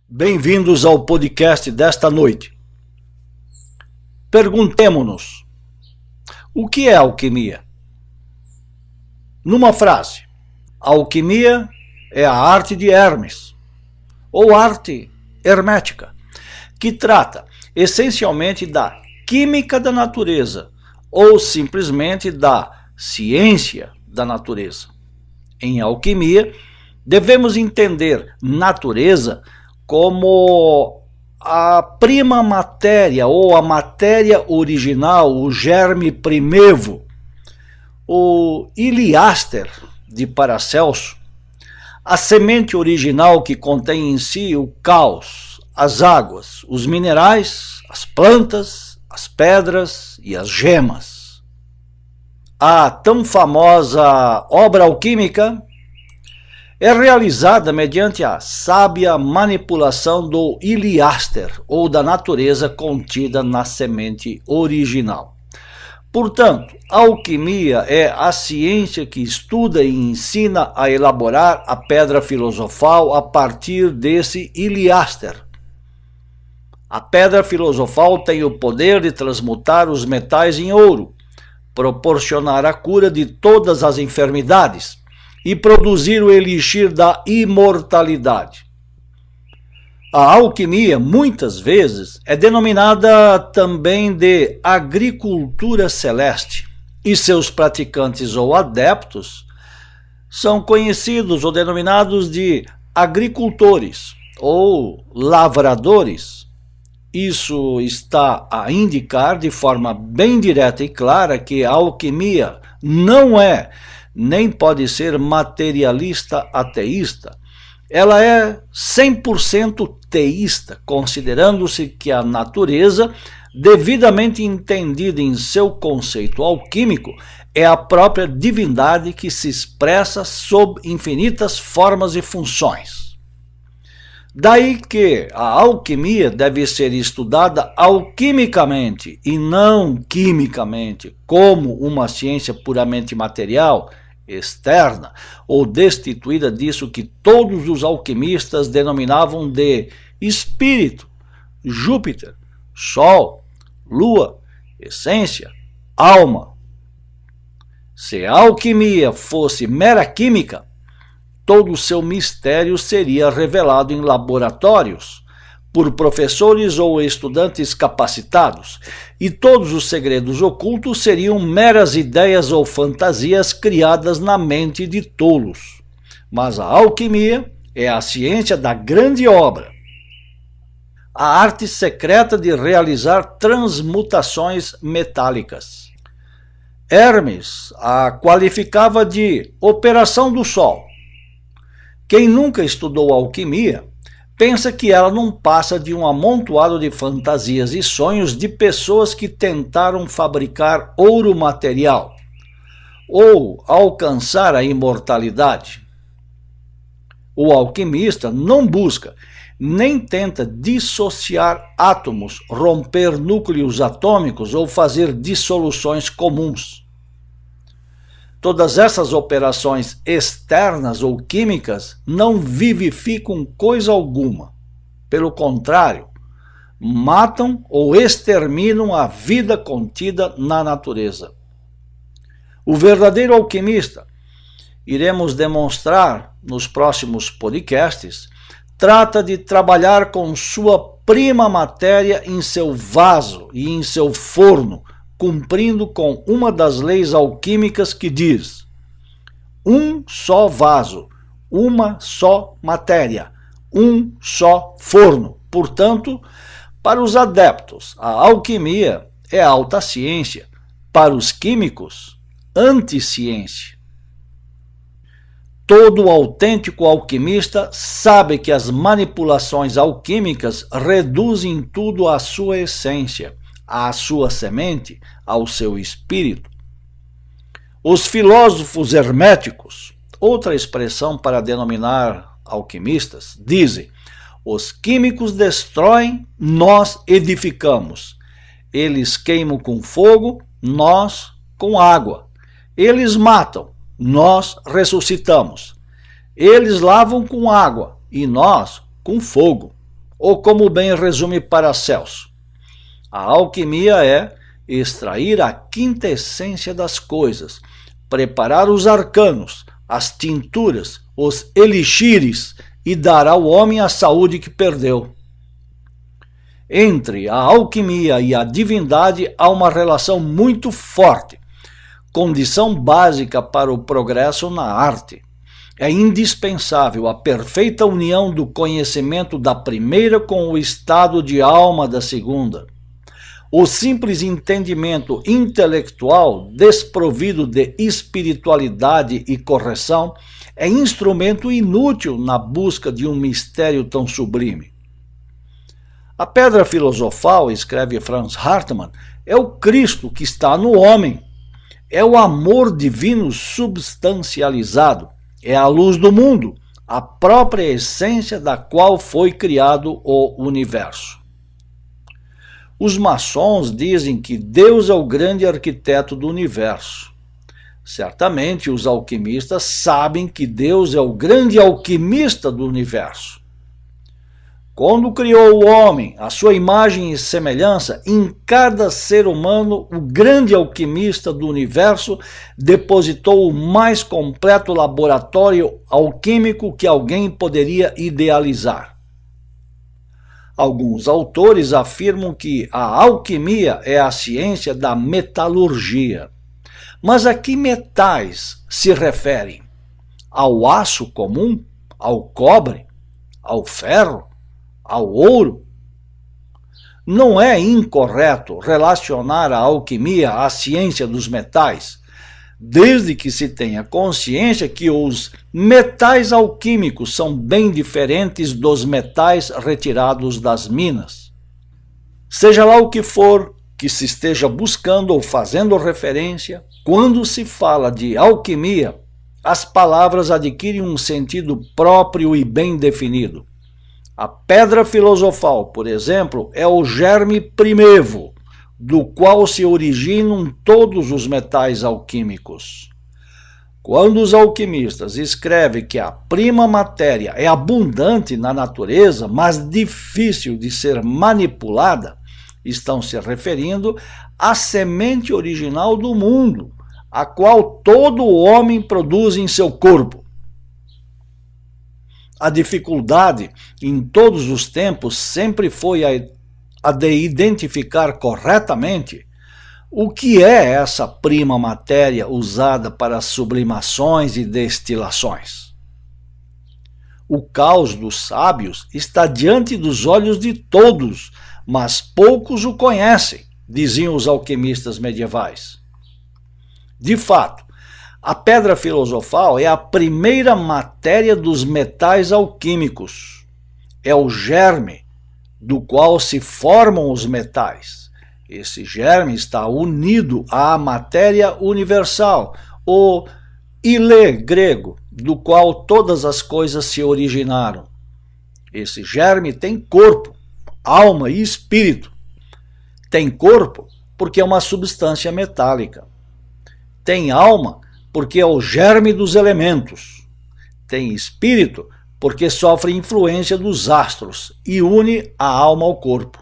Bem-vindos ao podcast desta noite. Perguntemo-nos: o que é alquimia? Numa frase, a alquimia é a arte de Hermes, ou arte hermética, que trata essencialmente da química da natureza, ou simplesmente da ciência da natureza. Em alquimia, devemos entender natureza como a prima matéria ou a matéria original, o germe primevo, o iliáster de Paracelso, a semente original que contém em si o caos, as águas, os minerais, as plantas, as pedras e as gemas. A tão famosa obra alquímica é realizada mediante a sábia manipulação do iliáster ou da natureza contida na semente original. Portanto, a alquimia é a ciência que estuda e ensina a elaborar a pedra filosofal a partir desse iliáster. A pedra filosofal tem o poder de transmutar os metais em ouro, proporcionar a cura de todas as enfermidades e produzir o elixir da imortalidade. A alquimia, muitas vezes, é denominada também de agricultura celeste, e seus praticantes ou adeptos são conhecidos ou denominados de agricultores ou lavradores. Isso está a indicar de forma bem direta e clara que a alquimia não é nem pode ser materialista ateísta. Ela é 100% teísta, considerando-se que a natureza, devidamente entendida em seu conceito alquímico, é a própria divindade que se expressa sob infinitas formas e funções. Daí que a alquimia deve ser estudada alquimicamente e não quimicamente, como uma ciência puramente material, externa, ou destituída disso que todos os alquimistas denominavam de espírito, Júpiter, Sol, Lua, essência, alma. Se a alquimia fosse mera química, todo o seu mistério seria revelado em laboratórios, por professores ou estudantes capacitados, e todos os segredos ocultos seriam meras ideias ou fantasias criadas na mente de tolos. Mas a alquimia é a ciência da grande obra, a arte secreta de realizar transmutações metálicas. Hermes a qualificava de operação do sol. Quem nunca estudou alquimia pensa que ela não passa de um amontoado de fantasias e sonhos de pessoas que tentaram fabricar ouro material ou alcançar a imortalidade. O alquimista não busca nem tenta dissociar átomos, romper núcleos atômicos ou fazer dissoluções comuns. Todas essas operações externas ou químicas não vivificam coisa alguma. Pelo contrário, matam ou exterminam a vida contida na natureza. O verdadeiro alquimista, iremos demonstrar nos próximos podcasts, trata de trabalhar com sua prima matéria em seu vaso e em seu forno, cumprindo com uma das leis alquímicas que diz: um só vaso, uma só matéria, um só forno. Portanto, para os adeptos, a alquimia é alta ciência, para os químicos, anticiência. Todo autêntico alquimista sabe que as manipulações alquímicas reduzem tudo à sua essência, à sua semente, ao seu espírito. Os filósofos herméticos, outra expressão para denominar alquimistas, dizem: os químicos destroem, nós edificamos. Eles queimam com fogo, nós com água. Eles matam, nós ressuscitamos. Eles lavam com água e nós com fogo. ou como bem resume Paracelso, a alquimia é extrair a quinta essência das coisas, preparar os arcanos, as tinturas, os elixires e dar ao homem a saúde que perdeu. Entre a alquimia e a divindade há uma relação muito forte, condição básica para o progresso na arte. É indispensável a perfeita união do conhecimento da primeira com o estado de alma da segunda. O simples entendimento intelectual, desprovido de espiritualidade e correção, é instrumento inútil na busca de um mistério tão sublime. A pedra filosofal, escreve Franz Hartmann, é o Cristo que está no homem. É o amor divino substancializado. É a luz do mundo, a própria essência da qual foi criado o universo. Os maçons dizem que Deus é o grande arquiteto do universo. Certamente os alquimistas sabem que Deus é o grande alquimista do universo. Quando criou o homem, a sua imagem e semelhança, em cada ser humano, o grande alquimista do universo depositou o mais completo laboratório alquímico que alguém poderia idealizar. Alguns autores afirmam que a alquimia é a ciência da metalurgia. Mas a que metais se referem? Ao aço comum? Ao cobre? Ao ferro? Ao ouro? Não é incorreto relacionar a alquimia à ciência dos metais, desde que se tenha consciência que os metais alquímicos são bem diferentes dos metais retirados das minas. Seja lá o que for que se esteja buscando ou fazendo referência, quando se fala de alquimia, as palavras adquirem um sentido próprio e bem definido. A pedra filosofal, por exemplo, é o germe primevo, do qual se originam todos os metais alquímicos. Quando os alquimistas escrevem que a prima matéria é abundante na natureza, mas difícil de ser manipulada, estão se referindo à semente original do mundo, a qual todo homem produz em seu corpo. A dificuldade, em todos os tempos, sempre foi a de identificar corretamente o que é essa prima matéria usada para sublimações e destilações. O caos dos sábios está diante dos olhos de todos, mas poucos o conhecem, diziam os alquimistas medievais. De fato, a pedra filosofal é a primeira matéria dos metais alquímicos. É o germe do qual se formam os metais. Esse germe está unido à matéria universal, o ilê grego, do qual todas as coisas se originaram. Esse germe tem corpo, alma e espírito. Tem corpo porque é uma substância metálica. Tem alma porque é o germe dos elementos. Tem espírito porque sofre influência dos astros e une a alma ao corpo.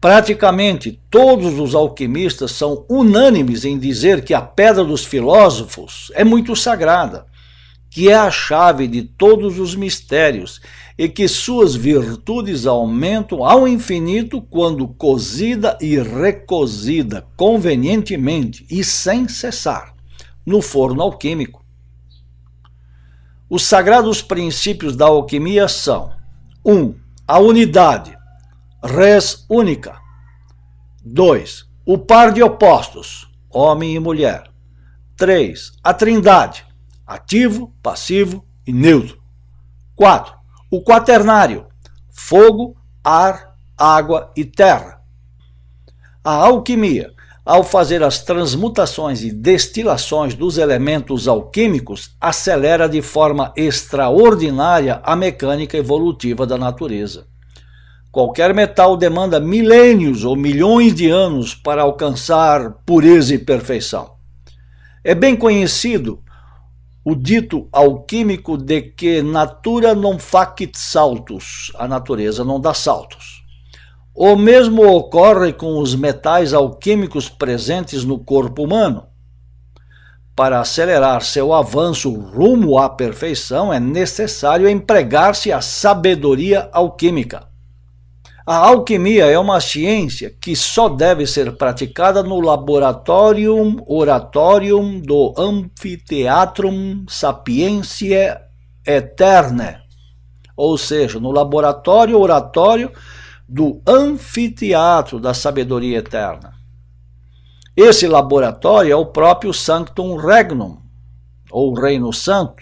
Praticamente todos os alquimistas são unânimes em dizer que a pedra dos filósofos é muito sagrada, que é a chave de todos os mistérios e que suas virtudes aumentam ao infinito quando cozida e recozida convenientemente e sem cessar no forno alquímico. Os sagrados princípios da alquimia são: 1. A unidade, res única. 2. O par de opostos, homem e mulher. 3. A trindade, ativo, passivo e neutro. 4. O quaternário, fogo, ar, água e terra. A alquimia, ao fazer as transmutações e destilações dos elementos alquímicos, acelera de forma extraordinária a mecânica evolutiva da natureza. Qualquer metal demanda milênios ou milhões de anos para alcançar pureza e perfeição. É bem conhecido o dito alquímico de que natura non facit saltus, a natureza não dá saltos. O mesmo ocorre com os metais alquímicos presentes no corpo humano. Para acelerar seu avanço rumo à perfeição, é necessário empregar-se a sabedoria alquímica. A alquimia é uma ciência que só deve ser praticada no laboratorium oratorium do Amphitheatrum Sapientiae Aeternae, ou seja, no laboratório oratório do anfiteatro da sabedoria eterna. Esse laboratório é o próprio Sanctum Regnum, ou Reino Santo.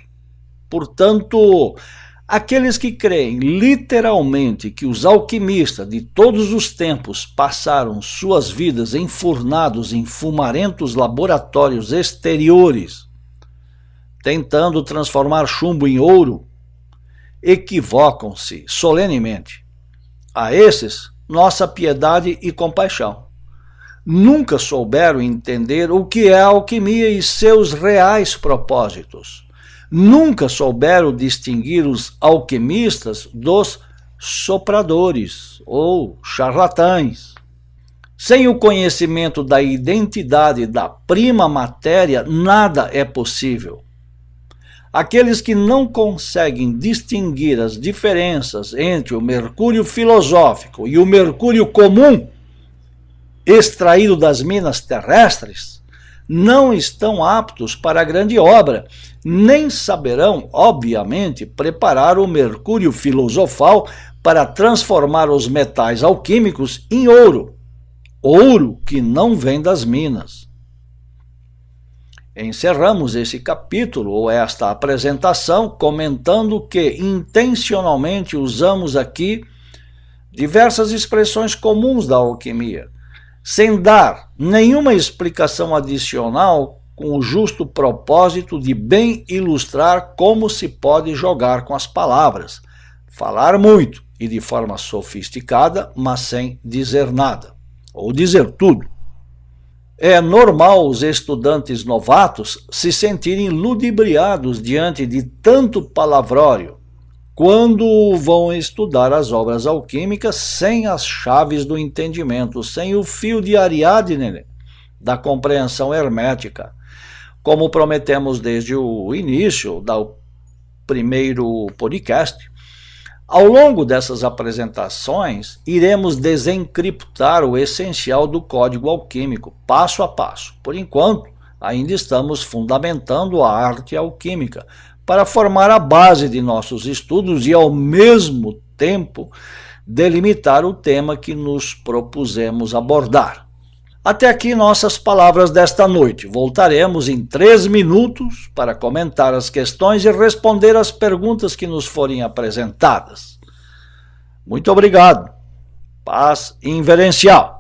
Portanto, aqueles que creem literalmente que os alquimistas de todos os tempos passaram suas vidas enfurnados em fumarentos laboratórios exteriores, tentando transformar chumbo em ouro, equivocam-se solenemente. A esses, nossa piedade e compaixão. Nunca souberam entender o que é a alquimia e seus reais propósitos. Nunca souberam distinguir os alquimistas dos sopradores ou charlatães. Sem o conhecimento da identidade da prima matéria, nada é possível. Aqueles que não conseguem distinguir as diferenças entre o mercúrio filosófico e o mercúrio comum, extraído das minas terrestres, não estão aptos para a grande obra, nem saberão, obviamente, preparar o mercúrio filosofal para transformar os metais alquímicos em ouro, ouro que não vem das minas. Encerramos esse capítulo, ou esta apresentação, comentando que intencionalmente usamos aqui diversas expressões comuns da alquimia, sem dar nenhuma explicação adicional, com o justo propósito de bem ilustrar como se pode jogar com as palavras, falar muito e de forma sofisticada, mas sem dizer nada, ou dizer tudo. É normal os estudantes novatos se sentirem ludibriados diante de tanto palavrório, quando vão estudar as obras alquímicas sem as chaves do entendimento, sem o fio de Ariadne da compreensão hermética. Como prometemos desde o início do primeiro podcast, ao longo dessas apresentações, iremos desencriptar o essencial do código alquímico, passo a passo. Por enquanto, ainda estamos fundamentando a arte alquímica, para formar a base de nossos estudos e, ao mesmo tempo, delimitar o tema que nos propusemos abordar. Até aqui nossas palavras desta noite. Voltaremos em 3 minutos para comentar as questões e responder às perguntas que nos forem apresentadas. Muito obrigado. Paz inverencial.